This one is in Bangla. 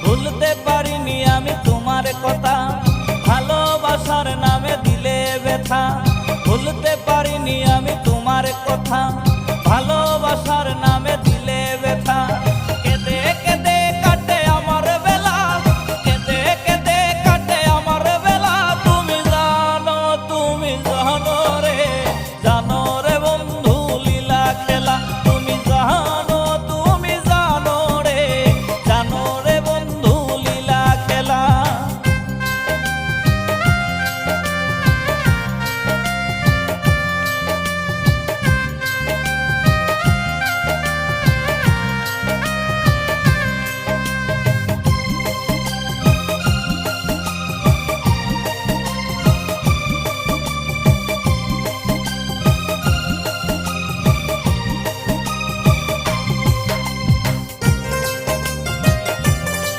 ভুলতে পারিনি আমি তোমার কথা, ভালোবাসার নামে দিলে ব্যথা। ভুলতে পারিনি আমি তোমার কথা।